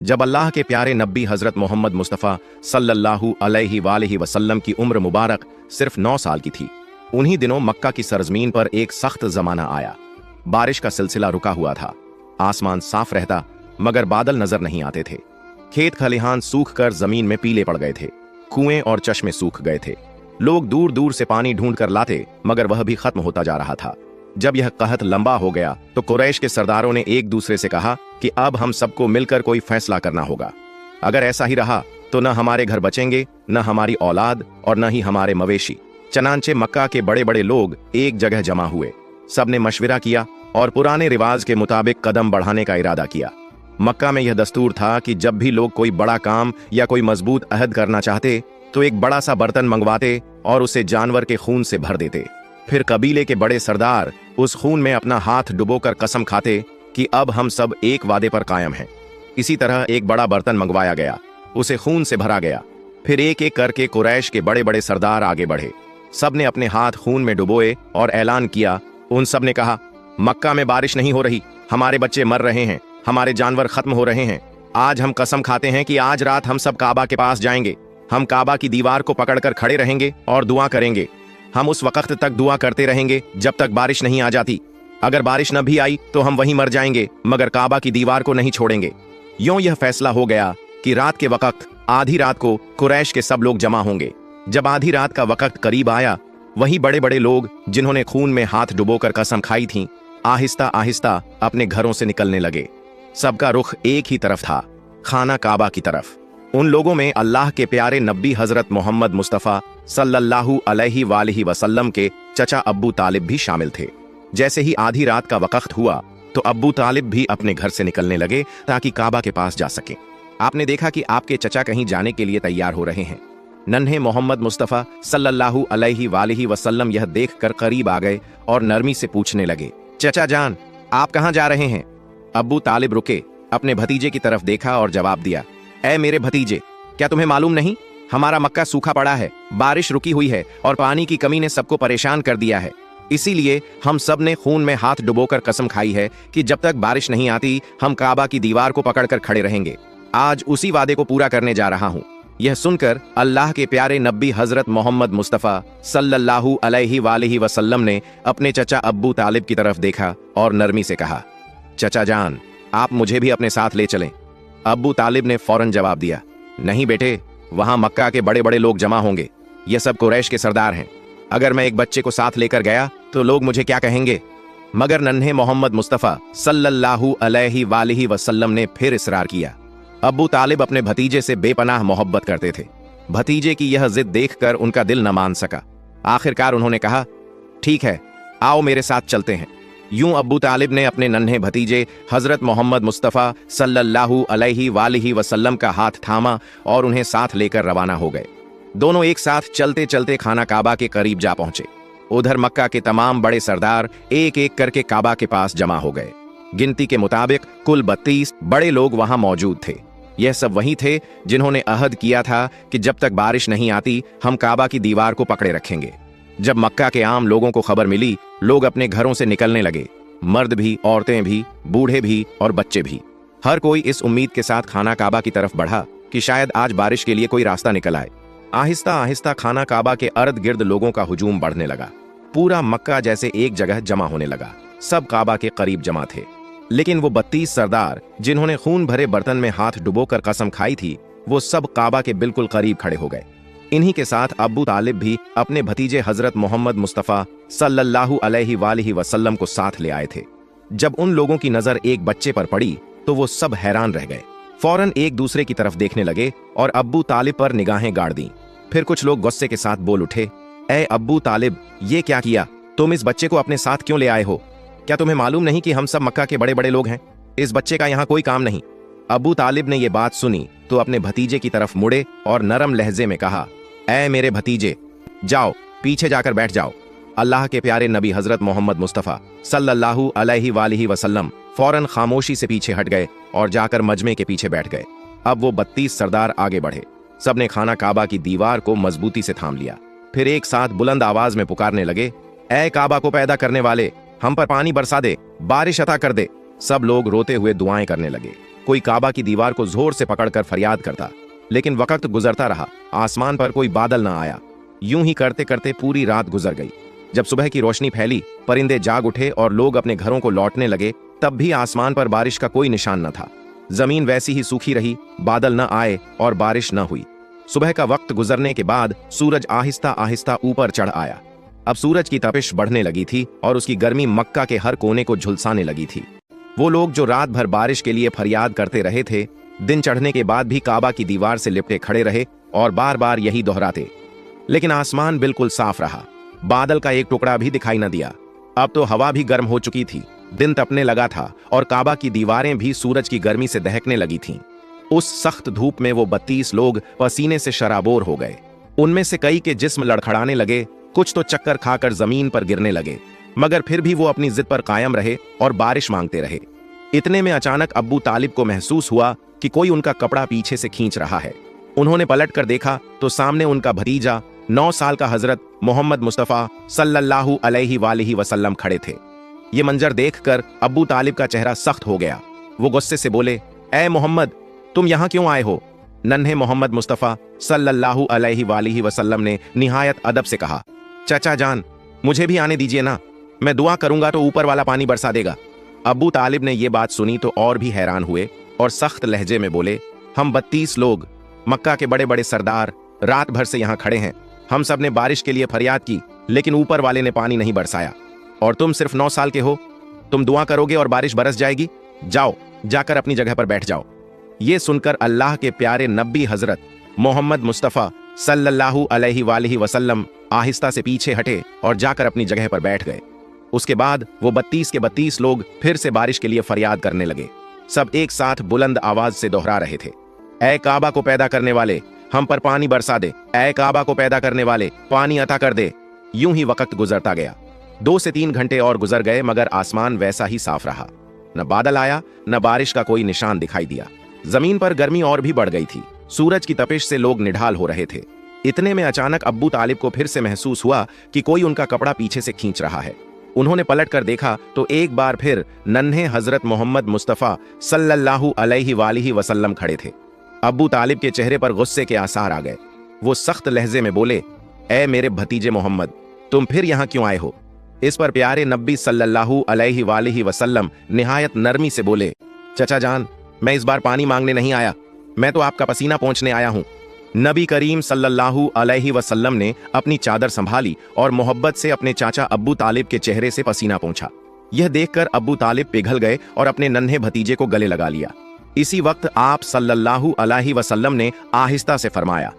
जब अल्लाह के प्यारे नबी हजरत मोहम्मद मुस्तफ़ा सल्लल्लाहु अलैहि वसल्लम की उम्र मुबारक सिर्फ 9 साल की थी, उन्हीं दिनों मक्का की सरजमीन पर एक सख्त जमाना आया। बारिश का सिलसिला रुका हुआ था। आसमान साफ रहता मगर बादल नजर नहीं आते थे। खेत खलिहान सूख कर जमीन में पीले पड़ गए थे। कुएं और चश्मे सूख गए थे। लोग दूर दूर से पानी ढूंढ कर लाते मगर वह भी खत्म होता जा रहा था। जब यह कहत लंबा हो गया तो कुरैश के सरदारों ने एक दूसरे से कहा कि अब हम सबको मिलकर कोई फैसला करना होगा। अगर ऐसा ही रहा तो न हमारे घर बचेंगे, न हमारी औलाद और न ही हमारे मवेशी। चनांचे मक्का के बड़े बड़े लोग एक जगह जमा हुए। सबने मशविरा किया और पुराने रिवाज के मुताबिक कदम बढ़ाने का इरादा किया। मक्का में यह दस्तूर था कि जब भी लोग कोई बड़ा काम या कोई मजबूत अहद करना चाहते तो एक बड़ा सा बर्तन मंगवाते और उसे जानवर के खून से भर देते। फिर कबीले के बड़े सरदार उस खून में अपना हाथ डुबोकर कसम खाते कि अब हम सब एक वादे पर कायम हैं। इसी तरह एक बड़ा बर्तन मंगवाया गया, उसे खून से भरा गया। फिर एक एक करके कुरैश के बड़े बड़े सरदार आगे बढ़े। सब ने अपने हाथ खून में डुबोए और ऐलान किया। उन सब ने कहा, मक्का में बारिश नहीं हो रही, हमारे बच्चे मर रहे हैं, हमारे जानवर खत्म हो रहे हैं। आज हम कसम खाते हैं कि आज रात हम सब काबा के पास जाएंगे। हम काबा की दीवार को पकड़कर खड़े रहेंगे और दुआ करेंगे। हम उस वक्त तक दुआ करते रहेंगे जब तक बारिश नहीं आ जाती। अगर बारिश न भी आई तो हम वहीं मर जाएंगे मगर काबा की दीवार को नहीं छोड़ेंगे। यूं यह फैसला हो गया कि रात के वक्त आधी रात को कुरैश के सब लोग जमा होंगे। जब आधी रात का वक्त करीब आया, वही बड़े बड़े लोग जिन्होंने खून में हाथ डुबोकर कसम खाई थी, आहिस्ता आहिस्ता अपने घरों से निकलने लगे। सबका रुख एक ही तरफ था, खाना काबा की तरफ। उन लोगों में अल्लाह के प्यारे नबी हजरत मोहम्मद मुस्तफ़ा सल्लल्लाहु अलैहि वसल्लम के चचा अब्बू तालिब भी शामिल थे। जैसे ही आधी रात का वक्त हुआ तो अब्बू तालिब भी अपने घर से निकलने लगे ताकि काबा के पास जा सके। आपने देखा कि आपके चचा कहीं जाने के लिए तैयार हो रहे हैं। नन्हे मोहम्मद मुस्तफ़ा सल्लल्लाहु अलैहि वसल्लम यह देखकर करीब आ गए और नरमी से पूछने लगे, चचा जान, आप कहाँ जा रहे हैं? अब्बू तालिब रुके, अपने भतीजे की तरफ देखा और जवाब दिया, ऐ मेरे भतीजे, क्या तुम्हें मालूम नहीं, हमारा मक्का सूखा पड़ा है, बारिश रुकी हुई है और पानी की कमी ने सबको परेशान कर दिया है। इसीलिए हम सब ने खून में हाथ डुबोकर कसम खाई है कि जब तक बारिश नहीं आती हम काबा की दीवार को पकड़कर खड़े रहेंगे। आज उसी वादे को पूरा करने जा रहा हूँ। यह सुनकर अल्लाह के प्यारे नबी हजरत मोहम्मद मुस्तफ़ा सल्लल्लाहु अलैहि वसल्लम ने अपने चचा अब्बू तालिब की तरफ देखा और नरमी से कहा, चचा जान, आप मुझे भी अपने साथ ले चलें। अब्बू तालिब ने फौरन जवाब दिया, नहीं बेटे, वहां मक्का के बड़े बड़े लोग जमा होंगे। ये सब कुरैश के सरदार हैं। अगर मैं एक बच्चे को साथ लेकर गया तो लोग मुझे क्या कहेंगे? मगर नन्हे मोहम्मद मुस्तफ़ा सल्लल्लाहु अलैहि वसल्लम ने फिर इसरार किया। अब्बू तालिब अपने भतीजे से बेपनाह मोहब्बत करते थे। भतीजे की यह जिद देखकर उनका दिल न मान सका। आखिरकार उन्होंने कहा, ठीक है, आओ मेरे साथ चलते हैं। यूं अब्बू तालिब ने अपने नन्हे भतीजे हजरत मोहम्मद मुस्तफ़ा सल्लल्लाहु अलैहि वसल्लम का हाथ थामा और उन्हें साथ लेकर रवाना हो गए। दोनों एक साथ चलते चलते खाना काबा के करीब जा पहुंचे। उधर मक्का के तमाम बड़े सरदार एक एक करके काबा के पास जमा हो गए। गिनती के मुताबिक कुल 32 बड़े लोग वहां मौजूद थे। यह सब वही थे जिन्होंने अहद किया था कि जब तक बारिश नहीं आती हम काबा की दीवार को पकड़े रखेंगे। जब मक्का के आम लोगों को खबर मिली, लोग अपने घरों से निकलने लगे। मर्द भी, औरतें भी, बूढ़े भी और बच्चे भी। हर कोई इस उम्मीद के साथ खाना काबा की तरफ बढ़ा कि शायद आज बारिश के लिए कोई रास्ता निकल आए। आहिस्ता आहिस्ता खाना काबा के अर्द गिर्द लोगों का हुजूम बढ़ने लगा। पूरा मक्का जैसे एक जगह जमा होने लगा। सब काबा के करीब जमा थे। लेकिन वो 32 सरदार जिन्होंने खून भरे बर्तन में हाथ डुबोकर कसम खाई थी, वो सब काबा के बिल्कुल करीब खड़े हो गए। इन्हीं के साथ अब्बू तालिब भी अपने भतीजे हजरत मोहम्मद मुस्तफ़ा सल्लल्लाहु अलैहि वसल्लम को साथ ले आए थे। जब उन लोगों की नजर एक बच्चे पर पड़ी तो वो सब हैरान रह गए। फौरन एक दूसरे की तरफ देखने लगे और अब्बू तालिब पर निगाहें गाड़ दी। फिर कुछ लोग गुस्से के साथ बोल उठे, ऐ अब्बू तालिब, ये क्या किया? तुम इस बच्चे को अपने साथ क्यों ले आए हो? क्या तुम्हें मालूम नहीं कि हम सब मक्का के बड़े बड़े लोग हैं? इस बच्चे का यहाँ कोई काम नहीं। अब्बू तालिब ने यह बात सुनी तो अपने भतीजे की तरफ मुड़े और नरम लहजे में कहा, ऐ मेरे भतीजे, जाओ पीछे जाकर बैठ जाओ। अल्लाह के प्यारे नबी हजरत मोहम्मद मुस्तफ़ा सल्लल्लाहु अलैहि वसल्लम फौरन खामोशी से पीछे हट गए और जाकर मजमे के पीछे बैठ गए। अब वो 32 सरदार आगे बढ़े। सबने खाना काबा की दीवार को मजबूती से थाम लिया। फिर एक साथ बुलंद आवाज में पुकारने लगे, ऐ काबा को पैदा करने वाले, हम पर पानी बरसा दे, बारिश अता कर दे। सब लोग रोते हुए दुआएं करने लगे। कोई काबा की दीवार को जोर से पकड़कर फरियाद करता। लेकिन वक्त गुजरता रहा, आसमान पर कोई बादल न आया। यूं ही करते करते पूरी रात गुजर गई। जब सुबह की रोशनी फैली, परिंदे जाग उठे और लोग अपने घरों को लौटने लगे, तब भी आसमान पर बारिश का कोई निशान न था। जमीन वैसी ही सूखी रही, बादल न आए और बारिश न हुई। सुबह का वक्त गुजरने के बाद सूरज आहिस्ता आहिस्ता ऊपर चढ़ आया। अब सूरज की तपिश बढ़ने लगी थी और उसकी गर्मी मक्का के हर कोने को झुलसाने लगी थी। वो लोग जो रात भर बारिश के लिए फरियाद करते रहे थे, दिन चढ़ने के बाद भी काबा की दीवार से लिपटे खड़े रहे और बार बार यही दोहराते। लेकिन आसमान बिल्कुल साफ रहा, बादल का एक टुकड़ा भी दिखाई न दिया। अब तो हवा भी गर्म हो चुकी थी, दिन तपने लगा था और काबा की दीवारें भी सूरज की गर्मी से दहकने लगी थीं। उस सख्त धूप में वो 32 लोग पसीने से शराबोर हो गए। उनमें से कई के जिस्म लड़खड़ाने लगे, कुछ तो चक्कर खाकर जमीन पर गिरने लगे, मगर फिर भी वो अपनी जिद पर कायम रहे और बारिश मांगते रहे। इतने में अचानक अब्बू तालिब को महसूस हुआ कि कोई उनका कपड़ा पीछे से खींच रहा है। उन्होंने पलट कर देखा तो सामने उनका भतीजा 9 साल का हजरत मोहम्मद मुस्तफा सल्लल्लाहु अलैहि वसल्लम खड़े थे। ये मंजर देखकर अब्बू तालिब का चेहरा सख्त हो गया। वो गुस्से से बोले, ए मोहम्मद, तुम यहां क्यों आए हो? नन्हे मोहम्मद मुस्तफा सल्लल्लाहु अलैहि वसल्लम ने निहायत अदब से कहा, चाचा जान, मुझे भी आने दीजिए ना, मैं दुआ करूंगा तो ऊपर वाला पानी बरसा देगा। अब्बू तालिब ने यह बात सुनी तो और भी हैरान हुए और सख्त लहजे में बोले, हम 32 लोग, मक्का के बड़े बड़े सरदार, रात भर से यहाँ खड़े हैं। हम सब ने बारिश के लिए फरियाद की, लेकिन ऊपर वाले ने पानी नहीं बरसाया। और तुम सिर्फ 9 साल के हो, तुम दुआ करोगे और बारिश बरस जाएगी? जाओ, जाकर अपनी जगह पर बैठ जाओ। ये सुनकर अल्लाह के प्यारे नबी हजरत मोहम्मद मुस्तफा सल्लल्लाहु अलैहि वसल्लम आहिस्ता से पीछे हटे और जाकर अपनी जगह पर बैठ गए। उसके बाद वो 32 के 32 लोग फिर से बारिश के लिए फरियाद करने लगे। सब एक साथ बुलंद आवाज से दोहरा रहे थे, ऐ काबा को पैदा करने वाले, हम पर पानी बरसा दे। ऐ काबा को पैदा करने वाले, पानी अता कर दे। यूं ही वक्त गुजरता गया। 2 से 3 घंटे और गुजर गए, मगर आसमान वैसा ही साफ रहा। न बादल आया, न बारिश का कोई निशान दिखाई दिया। जमीन पर गर्मी और भी बढ़ गई थी। सूरज की तपिश से लोग निढाल हो रहे थे। इतने में अचानक अब्बू तालिब को फिर से महसूस हुआ कि कोई उनका कपड़ा पीछे से खींच रहा है। उन्होंने पलट कर देखा तो एक बार फिर नन्हे हजरत मोहम्मद मुस्तफा सल्लल्लाहु अलैहि वसल्लम खड़े थे। अब्बू तालिब के चेहरे पर गुस्से के आसार आ गए। वो सख्त लहजे में बोले, ऐ मेरे भतीजे मोहम्मद, तुम फिर यहां क्यों आए हो? इस पर प्यारे नबी सल्लल्लाहु अलैहि वसल्लम निहायत नरमी से बोले, चचा जान, मैं इस बार पानी मांगने नहीं आया, मैं तो आपका पसीना पोंछने आया हूं। नबी करीम सल्लल्लाहु अलैहि वसल्लम ने अपनी चादर संभाली और मोहब्बत से अपने चाचा अब्बू तालिब के चेहरे से पसीना पोंछा। यह देखकर अब्बू तालिब पिघल गए और अपने नन्हे भतीजे को गले लगा लिया। इसी वक्त आप सल्लल्लाहु अलैहि वसल्लम ने आहिस्ता से फरमाया,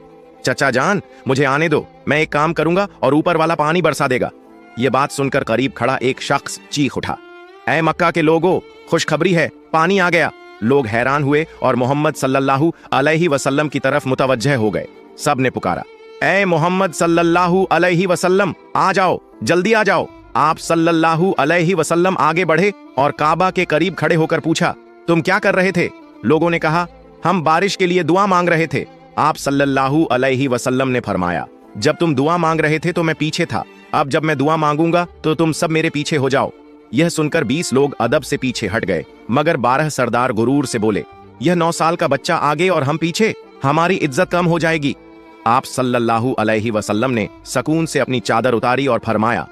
चचा जान, मुझे आने दो, मैं एक काम करूंगा और ऊपर वाला पानी बरसा देगा। यह बात सुनकर करीब खड़ा एक शख्स चीख उठा, ऐ मक्का के लोगों, खुशखबरी है, पानी आ गया। लोग हैरान हुए और मोहम्मद सल्लल्लाहु अलैहि वसल्लम की तरफ मुतवज्जह हो गए। सब ने पुकारा, ऐ मोहम्मद सल्लल्लाहु अलैहि वसल्लम, आ जाओ, जल्दी आ जाओ। आप सल्लल्लाहु अलैहि वसल्लम आगे बढ़े और काबा के करीब खड़े होकर पूछा, तुम क्या कर रहे थे? लोगों ने कहा, हम बारिश के लिए दुआ मांग रहे थे। आप सल्लल्लाहु अलैहि वसल्लम ने फरमाया, जब तुम दुआ मांग रहे थे तो मैं पीछे था, अब जब मैं दुआ मांगूंगा तो तुम सब मेरे पीछे हो जाओ। यह सुनकर 20 लोग अदब से पीछे हट गए, मगर 12 सरदार गुरूर से बोले, यह 9 साल का बच्चा आगे और हम पीछे, हमारी इज्जत कम हो जाएगी। आप सल्लल्लाहु अलैहि वसल्लम ने सकून से अपनी चादर उतारी और फरमाया,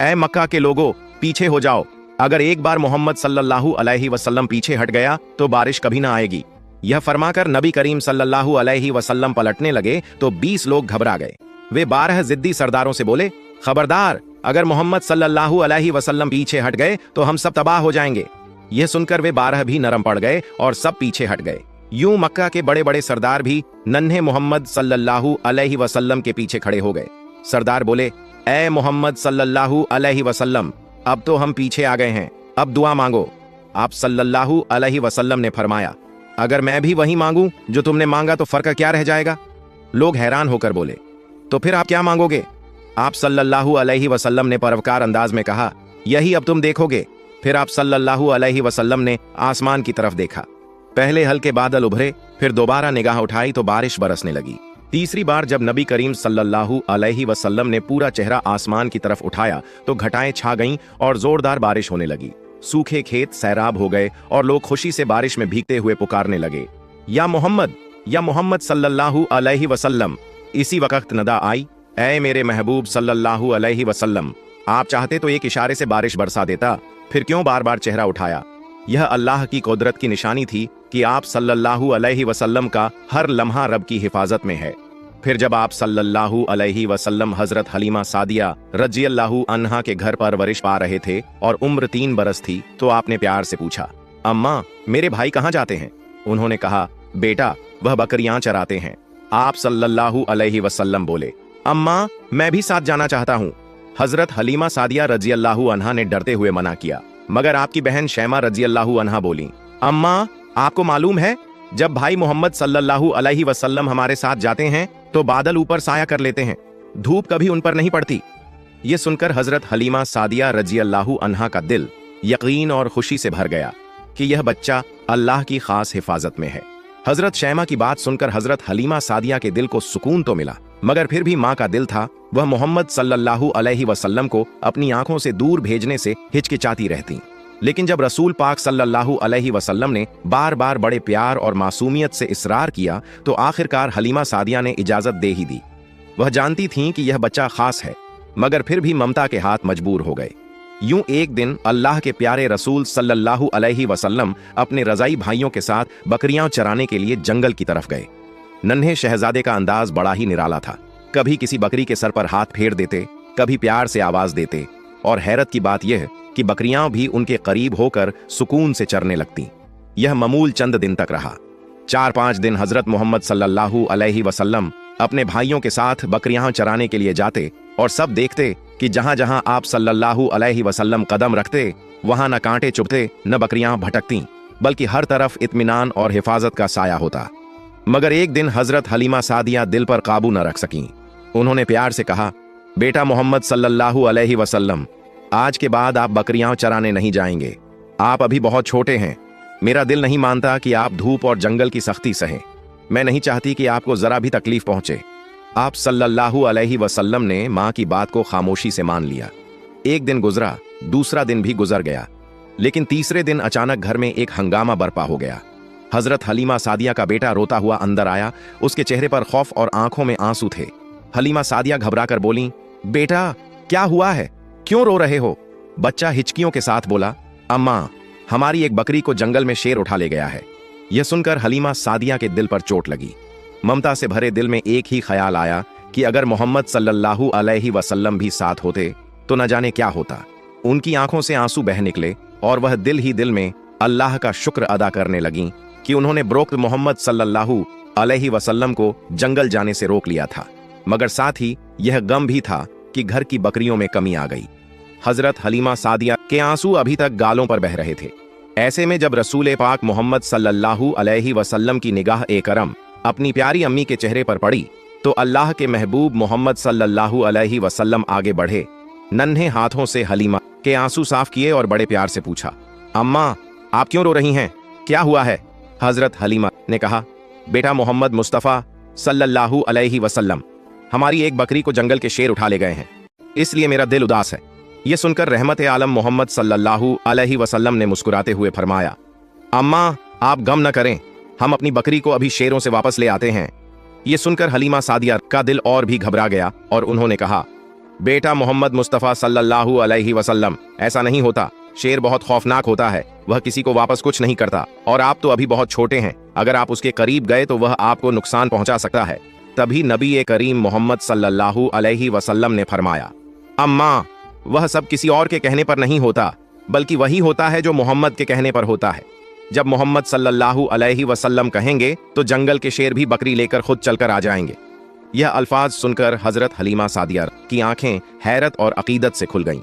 ऐ मक्का के लोगों, पीछे हो जाओ। अगर एक बार मोहम्मद सल्लल्लाहु अलैहि वसल्लम पीछे हट गया तो बारिश कभी ना आएगी। यह फरमाकर नबी करीम सल्लल्लाहु अलैहि वसल्लम पलटने लगे तो 20 लोग घबरा गए। वे 12 जिद्दी सरदारों से बोले, खबरदार, अगर मोहम्मद सल्लल्लाहु अलैहि वसल्लम पीछे हट गए तो हम सब तबाह हो जाएंगे। यह सुनकर वे 12 भी नरम पड़ गए और सब पीछे हट गए। यूं मक्का के बड़े बड़े सरदार भी नन्हे मोहम्मद सल्लल्लाहु अलैहि वसल्लम के पीछे खड़े हो गए। सरदार बोले, ऐ मोहम्मद सल्लल्लाहु अलैहि वसल्लम, अब तो हम पीछे आ गए हैं, अब दुआ मांगो। आप सल्लल्लाहु अलैहि वसल्लम ने फरमाया, अगर मैं भी वही मांगूं जो तुमने मांगा तो फर्क क्या रह जाएगा? लोग हैरान होकर बोले, तो फिर आप क्या मांगोगे? आप सल्लल्लाहु अलैहि वसल्लम ने परवकार अंदाज में कहा, यही अब तुम देखोगे। फिर आप सल्लल्लाहु अलैहि वसल्लम ने आसमान की तरफ देखा। पहले हल्के बादल उभरे, फिर दोबारा निगाह उठाई तो बारिश बरसने लगी। तीसरी बार जब नबी करीम सल्लल्लाहु अलैहि वसल्लम ने पूरा चेहरा आसमान की तरफ उठाया तो घटाएं छा गईं और जोरदार बारिश होने लगी। सूखे खेत सैराब हो गए और लोग खुशी से बारिश में भीगते हुए पुकारने लगे, या मोहम्मद सल्लल्लाहु अलैहि वसल्लम। इसी वक्त नदा आई, ऐ मेरे महबूब सल्लल्लाहु अलैहि वसल्लम, आप चाहते तो एक इशारे से बारिश बरसा देता, फिर क्यों बार बार चेहरा उठाया। यह अल्लाह की कुदरत की निशानी थी कि आप सल्लल्लाहु अलैहि वसल्लम का हर लम्हा रब की हिफाजत में है। फिर जब आप सल्लल्लाहु अलैहि वसल्लम हजरत हलीमा सादिया रज़ियल्लाहु अन्हा के घर परवरिश पा रहे थे और उम्र 3 बरस थी, तो आपने प्यार से पूछा, अम्मा मेरे भाई कहाँ जाते हैं? उन्होंने कहा, बेटा वह बकरियां चराते हैं। आप सल्लल्लाहु अलैहि वसल्लम बोले, अम्मा मैं भी साथ जाना चाहता हूँ। हजरत हलीमा सादिया रज़ियल्लाहु अन्हा ने डरते हुए मना किया, मगर आपकी बहन शैमा रज़ियल्लाहु अन्हा बोली, अम्मा आपको मालूम है जब भाई मोहम्मद सल्लल्लाहु अलैहि वसल्लम हमारे साथ जाते हैं तो बादल ऊपर साया कर लेते हैं, धूप कभी उन पर नहीं पड़ती। ये सुनकर हजरत हलीमा सादिया रज़ियल्लाहु अन्हा का दिल यकीन और खुशी से भर गया कि यह बच्चा अल्लाह की खास हिफाजत में है। हजरत शैमा की बात सुनकर हजरत हलीमा सादिया के दिल को सुकून तो मिला, मगर फिर भी माँ का दिल था, वह मोहम्मद सल्लल्लाहु अलैहि वसल्लम को अपनी आंखों से दूर भेजने से हिचकिचाती रहती। लेकिन जब रसूल पाक सल्लल्लाहु अलैहि वसल्लम ने बार बार बड़े प्यार और मासूमियत से इसरार किया तो आखिरकार हलीमा सादिया ने इजाजत दे ही दी। वह जानती थीं कि यह बच्चा खास है, मगर फिर भी ममता के हाथ मजबूर हो गए। यूं एक दिन अल्लाह के प्यारे रसूल सल्लल्लाहु अलैहि वसल्लम अपने रजाई भाइयों के साथ बकरियां चराने के लिए जंगल की तरफ गए। नन्हे शहजादे का अंदाज बड़ा ही निराला था। कभी किसी बकरी के सर पर हाथ फेर देते, कभी प्यार से आवाज देते, और हैरत की बात यह कि बकरियां भी उनके करीब होकर सुकून से चरने लगती। यह मामूल चंद दिन तक रहा। 4-5 दिन हजरत मोहम्मद सल्लल्लाहु अलैहि वसल्लम अपने भाइयों के साथ बकरियां चराने के लिए जाते और सब देखते कि जहां जहां आप सल्लल्लाहु अलैहि वसल्लम कदम रखते वहां न कांटे चुभते न बकरियां भटकती, बल्कि हर तरफ इत्मीनान और हिफाजत का साया होता। मगर एक दिन हजरत हलीमा सादिया दिल पर काबू न रख सकीं। उन्होंने प्यार से कहा, बेटा मोहम्मद सल्लल्लाहु अलैहि वसल्लम, आज के बाद आप बकरियां चराने नहीं जाएंगे। आप अभी बहुत छोटे हैं। मेरा दिल नहीं मानता कि आप धूप और जंगल की सख्ती सहें। मैं नहीं चाहती कि आपको जरा भी तकलीफ पहुंचे। आप सल्लल्लाहु अलैहि वसल्लम ने मां की बात को खामोशी से मान लिया। एक दिन गुजरा, दूसरा दिन भी गुजर गया, लेकिन तीसरे दिन अचानक घर में एक हंगामा बरपा हो गया। हजरत हलीमा सादिया का बेटा रोता हुआ अंदर आया। उसके चेहरे पर खौफ और आंखों में आंसू थे। हलीमा सादिया घबराकर बोली, बेटा क्या हुआ है, क्यों रो रहे हो? बच्चा हिचकियों के साथ बोला, अम्मा हमारी एक बकरी को जंगल में शेर उठा ले गया है। यह सुनकर हलीमा सादिया के दिल पर चोट लगी। ममता से भरे दिल में एक ही ख्याल आया कि अगर मोहम्मद सल्लल्लाहु अलैहि वसल्लम भी साथ होते तो न जाने क्या होता। उनकी आंखों से आंसू बह निकले और वह दिल ही दिल में अल्लाह का शुक्र अदा करने लगी कि उन्होंने ब्रोक्त मोहम्मद सल्लल्लाहु अलैहि वसल्लम को जंगल जाने से रोक लिया था। मगर साथ ही यह गम भी था कि घर की बकरियों में कमी आ गई। हजरत हलीमा सादिया के आंसू अभी तक गालों पर बह रहे थे। ऐसे में जब रसूल पाक मोहम्मद सल्लल्लाहु अलैहि वसल्लम की निगाह करम अपनी प्यारी अम्मी के चेहरे पर पड़ी तो अल्लाह के महबूब मोहम्मद सल्लल्लाहु अलैहि वसल्लम आगे बढ़े, नन्हे हाथों से हलीमा के आंसू साफ किए और बड़े प्यार से पूछा, अम्मा आप क्यों रो रही हैं, क्या हुआ है? हजरत हलीमा ने कहा, बेटा मोहम्मद मुस्तफ़ा सल्लल्लाहु अलैहि वसल्लम हमारी एक बकरी को जंगल के शेर उठा ले गए हैं, इसलिए मेरा दिल उदास है। यह सुनकर रहमत आलम मोहम्मद सल्लल्लाहु अलैहि वसल्लम ने मुस्कुराते हुए फरमाया, अम्मा आप गम न करें, हम अपनी बकरी को अभी शेरों से वापस ले आते हैं। यह सुनकर हलीमा सादिया का दिल और भी घबरा गया और उन्होंने कहा, बेटा मोहम्मद मुस्तफ़ा सल्लल्लाहु अलैहि वसल्लम ऐसा नहीं होता, शेर बहुत खौफनाक होता है, वह किसी को वापस कुछ नहीं करता और आप तो अभी बहुत छोटे हैं, अगर आप उसके करीब गए तो वह आपको नुकसान पहुंचा सकता है। तभी नबी करीम मोहम्मद सल्लल्लाहु अलैहि वसल्लम ने फरमाया, अम्मा वह सब किसी और के कहने पर नहीं होता, बल्कि वही होता है जो मोहम्मद के कहने पर होता है। जब मोहम्मद सल्लल्लाहु अलैहि वसल्लम कहेंगे तो जंगल के शेर भी बकरी लेकर खुद चलकर आ जाएंगे। यह अल्फाज सुनकर हजरत हलीमा सादिया की आंखें हैरत और अकीदत से खुल गईं।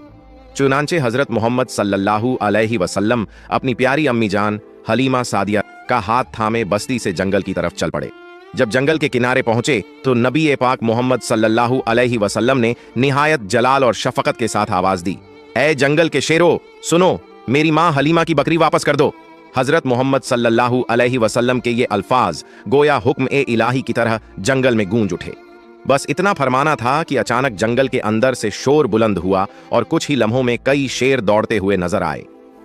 चुनांचे हजरत मोहम्मद सल्लल्लाहु अलैहि वसल्लम अपनी प्यारी अम्मी जान हलीमा सादिया का हाथ थामे बस्ती से जंगल की तरफ चल पड़े। जब जंगल के किनारे पहुंचे तो नबी पाक मोहम्मद सल्लल्लाहु अलैहि वसल्लम ने निहायत जलाल और शफकत के साथ आवाज दी, ऐ जंगल के शेरों सुनो, मेरी मां हलीमा की बकरी वापस कर दो। हजरत मोहम्मद सल्लल्लाहु अलैहि वसल्लम के ये अल्फाज गोया हुक्म इलाही की तरह जंगल में गूंज उठे। बस इतना फरमाना था कि अचानक जंगल के अंदर से शोर बुलंद हुआ और कुछ ही लम्हों में कई शेर दौड़ते हुए नजर आए।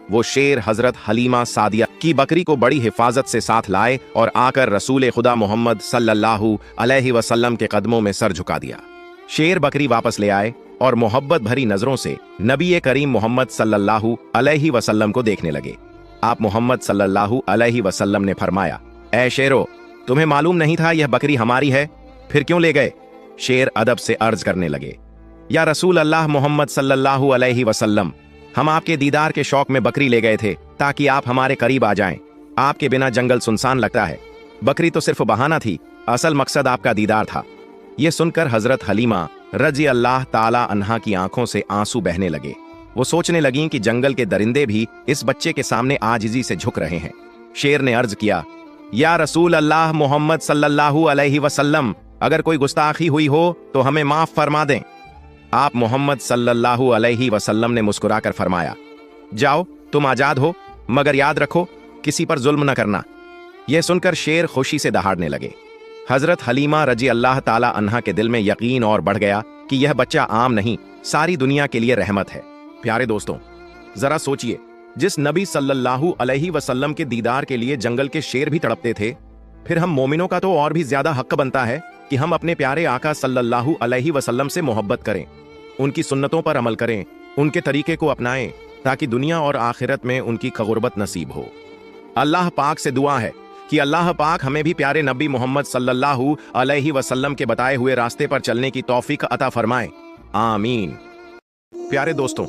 वो शेर हजरत हलीमा सादिया की बकरी को बड़ी हिफाजत से साथ लाए और आकर रसूल खुदा मोहम्मद सल्लल्लाहु अलैहि वसल्लम के कदमों में सर झुका दिया। शेर बकरी वापस ले आए और मोहब्बत भरी नजरों से नबी करीम मोहम्मद सल्लल्लाहु अलैहि वसल्लम को देखने लगे। आप मोहम्मद सल्लल्लाहु अलैहि वसल्लम ने फरमाया, ए शेरो, तुम्हें मालूम नहीं था यह बकरी हमारी है, फिर क्यों ले गए? शेर अदब से अर्ज करने लगे, या रसूल अल्लाह मोहम्मद सल्लल्लाहु अलैहि वसल्लम, हम आपके दीदार के शौक में बकरी ले गए थे ताकि आप हमारे करीब आ जाएं। आपके बिना जंगल सुनसान लगता है। बकरी तो सिर्फ बहाना थी, असल मकसद आपका दीदार था। यह सुनकर हजरत हलीमा रजी अल्लाह ताला अन्हा की आंखों से आंसू बहने लगे। वो सोचने लगीं कि जंगल के दरिंदे भी इस बच्चे के सामने आजिजी से झुक रहे हैं। शेर ने अर्ज किया, या रसूल अल्लाह मोहम्मद सल्लल्लाहु अलैहि वसल्लम, अगर कोई गुस्ताखी हुई हो तो हमें माफ फरमा दें। आप मोहम्मद सल्लल्लाहु अलैहि वसल्लम ने मुस्कुराकर फरमाया, जाओ, तुम आजाद हो, मगर याद रखो किसी पर जुल्म न करना। यह सुनकर शेर खुशी से दहाड़ने लगे। हजरत हलीमा रजी अल्लाह ताला अन्हा के दिल में यकीन और बढ़ गया कि यह बच्चा आम नहीं, सारी दुनिया के लिए रहमत है। प्यारे दोस्तों, जरा सोचिए, जिस नबी सल्लल्लाहु अलैहि वसल्लम के दीदार के लिए जंगल के शेर भी तड़पते थे, फिर हम मोमिनों का तो और भी ज्यादा हक बनता है कि हम अपने प्यारे आका सल्लल्लाहु अलैहि वसल्लम से मोहब्बत करें, उनकी सुन्नतों पर अमल करें, उनके तरीके को अपनाएं, ताकि दुनिया और आखिरत में उनकी गुर्बत नसीब हो। अल्लाह पाक से दुआ है कि अल्लाह पाक हमें भी प्यारे नबी मोहम्मद सल्लल्लाहु अलैहि वसल्लम के बताए हुए रास्ते पर चलने की तौफीक अता फरमाए। आमीन। प्यारे दोस्तों,